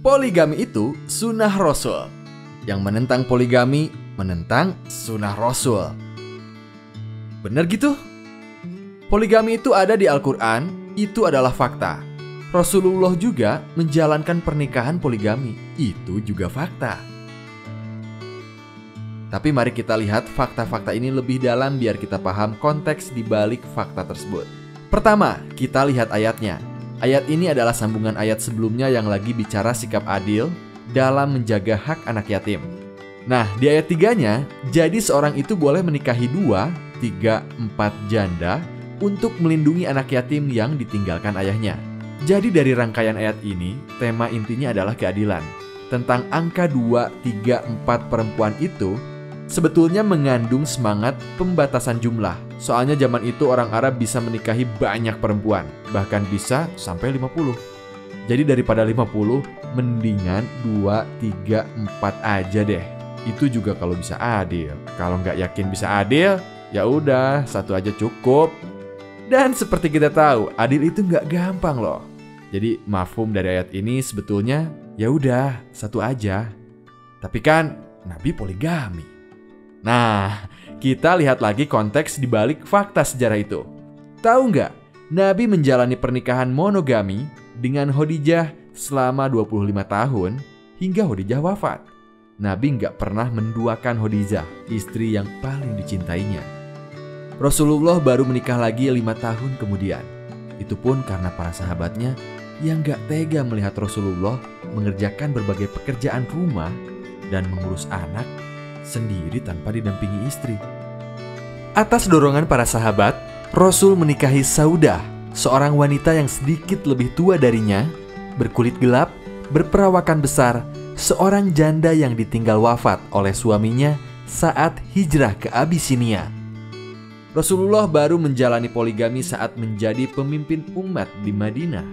Poligami itu sunnah Rasul. Yang menentang poligami menentang sunnah Rasul. Bener gitu? Poligami itu ada di Al-Quran, itu adalah fakta. Rasulullah juga menjalankan pernikahan poligami, itu juga fakta. Tapi mari kita lihat fakta-fakta ini lebih dalam biar kita paham konteks di balik fakta tersebut. Pertama, kita lihat ayatnya. Ayat ini adalah sambungan ayat sebelumnya yang lagi bicara sikap adil dalam menjaga hak anak yatim. Nah, di ayat 3-nya, jadi seorang itu boleh menikahi 2, 3, 4 janda untuk melindungi anak yatim yang ditinggalkan ayahnya. Jadi dari rangkaian ayat ini, tema intinya adalah keadilan. Tentang angka 2, 3, 4 perempuan itu sebetulnya mengandung semangat pembatasan jumlah. Soalnya zaman itu orang Arab bisa menikahi banyak perempuan, bahkan bisa sampai 50. Jadi daripada 50, mendingan 2, 3, 4 aja deh. Itu juga kalau bisa adil. Kalau nggak yakin bisa adil, ya udah, 1 aja cukup. Dan seperti kita tahu, adil itu nggak gampang loh. Jadi mafhum dari ayat ini sebetulnya ya udah 1 aja. Tapi kan Nabi poligami. Nah, kita lihat lagi konteks di balik fakta sejarah itu. Tahu nggak, Nabi menjalani pernikahan monogami dengan Khadijah selama 25 tahun hingga Khadijah wafat. Nabi nggak pernah menduakan Khadijah, istri yang paling dicintainya. Rasulullah baru menikah lagi 5 tahun kemudian. Itu pun karena para sahabatnya yang nggak tega melihat Rasulullah mengerjakan berbagai pekerjaan rumah dan mengurus anak sendiri tanpa didampingi istri. Atas dorongan para sahabat, Rasul menikahi Saudah, seorang wanita yang sedikit lebih tua darinya, berkulit gelap, berperawakan besar, seorang janda yang ditinggal wafat oleh suaminya saat hijrah ke Abisinia. Rasulullah baru menjalani poligami saat menjadi pemimpin umat di Madinah.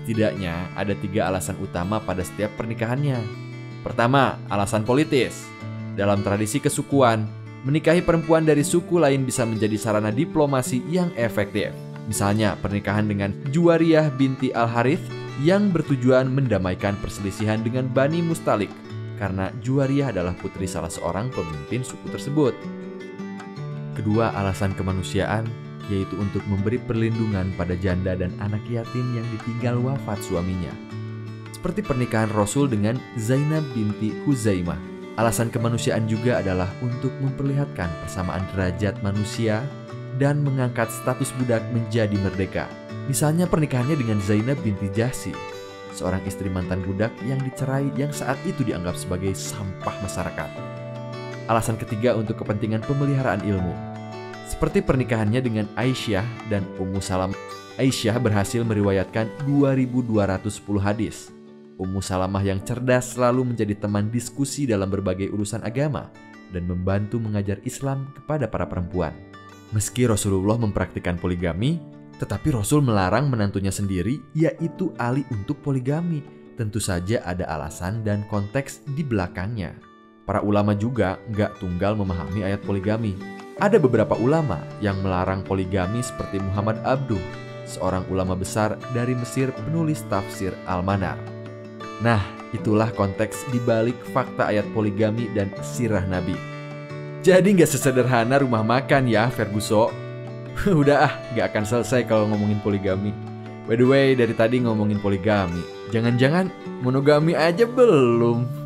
Setidaknya ada 3 alasan utama pada setiap pernikahannya. Pertama, alasan politis. Dalam tradisi kesukuan, menikahi perempuan dari suku lain bisa menjadi sarana diplomasi yang efektif. Misalnya pernikahan dengan Juwariyah binti Al-Harith yang bertujuan mendamaikan perselisihan dengan Bani Mustalik, karena Juwariyah adalah putri salah seorang pemimpin suku tersebut. Kedua, alasan kemanusiaan, yaitu untuk memberi perlindungan pada janda dan anak yatim yang ditinggal wafat suaminya. Seperti pernikahan Rasul dengan Zainab binti Huzaimah. Alasan kemanusiaan juga adalah untuk memperlihatkan persamaan derajat manusia dan mengangkat status budak menjadi merdeka. Misalnya pernikahannya dengan Zainab binti Jahsy, seorang istri mantan budak yang dicerai yang saat itu dianggap sebagai sampah masyarakat. Alasan ketiga untuk kepentingan pemeliharaan ilmu. Seperti pernikahannya dengan Aisyah dan Ummu Salamah. Aisyah berhasil meriwayatkan 2210 hadis. Ummu Salamah yang cerdas selalu menjadi teman diskusi dalam berbagai urusan agama dan membantu mengajar Islam kepada para perempuan. Meski Rasulullah mempraktikkan poligami, tetapi Rasul melarang menantunya sendiri, yaitu Ali, untuk poligami. Tentu saja ada alasan dan konteks di belakangnya. Para ulama juga nggak tunggal memahami ayat poligami. Ada beberapa ulama yang melarang poligami seperti Muhammad Abduh, seorang ulama besar dari Mesir penulis tafsir Al-Manar. Nah, itulah konteks di balik fakta ayat poligami dan sirah Nabi. Jadi nggak sesederhana rumah makan ya, Ferguso. Udah nggak akan selesai kalau ngomongin poligami. By the way, dari tadi ngomongin poligami, jangan-jangan monogami aja belum.